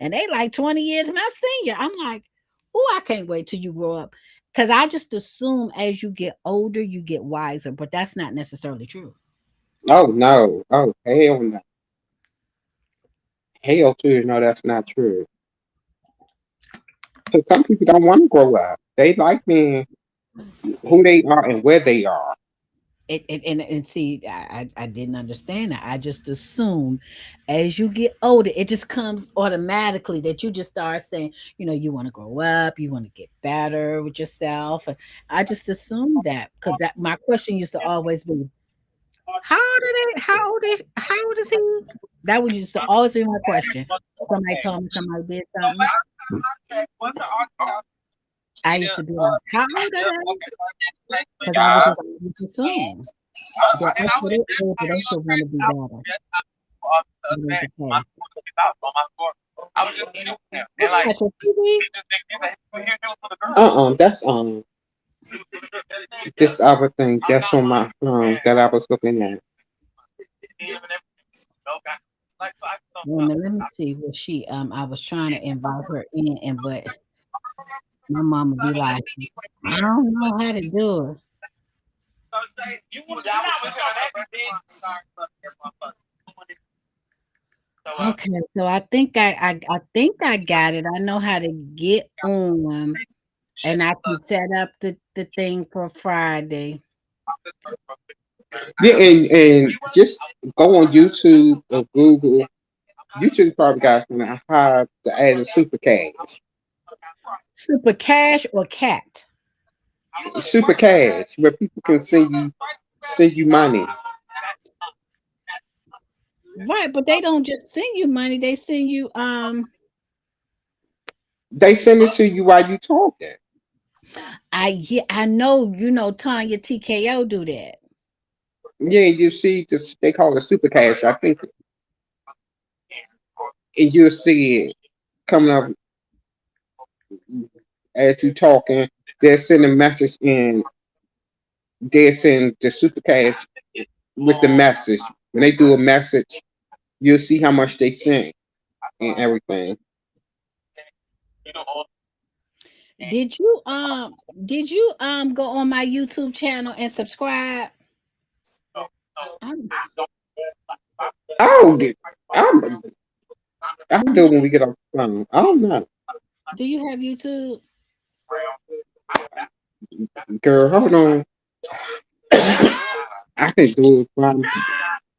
And they like 20 years my senior. I'm like, oh, I can't wait till you grow up. Because I just assume as you get older, you get wiser, but that's not necessarily true. Oh no. Oh hell no. Hell to no, that's not true. So some people don't want to grow up. They like being who they are and where they are. And see, I didn't understand that. I just assume as you get older, it just comes automatically that you just start saying, you want to grow up, you want to get better with yourself. And I just assumed that because my question used to always be, how old are they? How old is he? That was used to always be my question. Somebody told me somebody did something. I used to be like, how old are they? Because I would just assume that after they older, they should want to be better. It ain't the case. What's that, your TV? That's this other thing that's on my that I was looking at. Wait a minute, let me see what I was trying to invite her in, but my mama be like, I don't know how to do it. Okay, so I think I got it. I know how to get on, and I can set up the thing for Friday. Yeah, and just go on YouTube or Google. YouTube probably got how to add a super cash. Super cash or cat? Super cash where people can send you money. Right, but they don't just send you money, they send you They send it to you while you talking. I know, Tanya TKO do that. Yeah, you see this, they call it super cash, I think, and you'll see it coming up as you talking. They'll send a message in. They'll send the super cash with the message. When they do a message, you'll see how much they sent and everything. Did you go on my YouTube channel and subscribe? I'm- Oh, I'm, I'll do it when we get off the phone. I don't know. do you have YouTube? Girl, hold on. I can do it while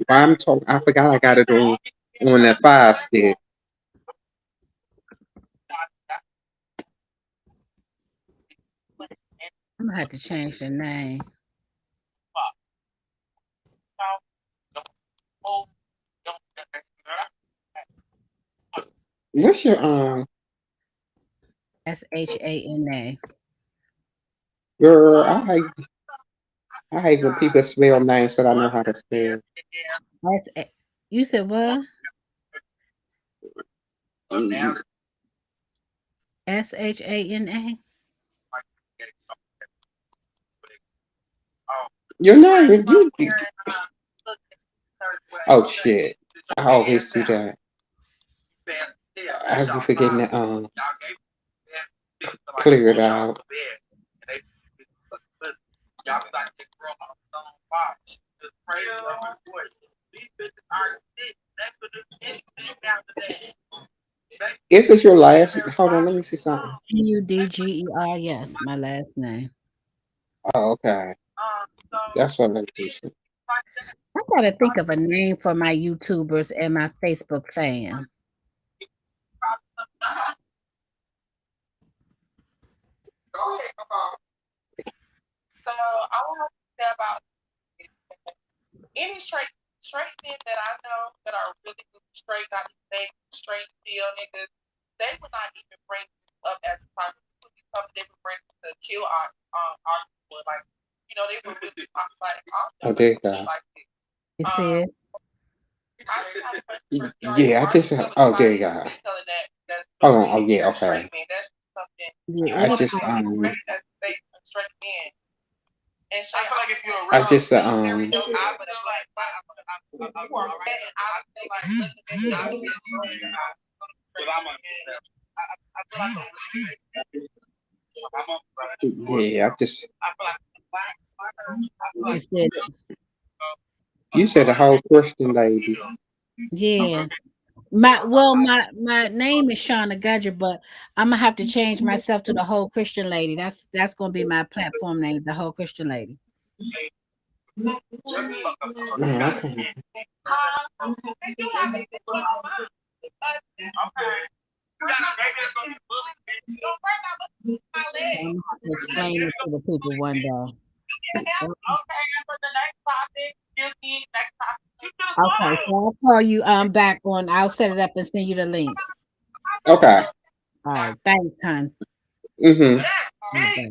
I'm talking. I forgot I got it on that fire stick. I'm gonna have to change the name. What's your SHANA. girl? I hate when people spell names that I know how to spell. You said what? Mm, SHANA. Your name, oh shit! I always do that. I be forgetting to clear it out. Is this your last? Hold on, let me see something. PUDGER. Yes, my last name. Oh, okay. That's what I do. I gotta think of a name for my YouTubers and my Facebook fam. Oh, there you go. You see it? Yeah, I just. Oh, there you go. Hold on. Oh, yeah. Okay. Yeah, I it'll just pop. I just yeah, I just You said it. you said a whole Christian lady. Yeah. My name is Shauna Gudger, but I'm gonna have to change myself to the whole Christian lady. That's gonna be my platform name, the whole Christian lady. Oh, okay. So I'm gonna have to explain it to the people one day. Okay, so I'll call you back on. I'll set it up and send you the link. Okay. All right, thanks, Con. Mm-hmm. Okay.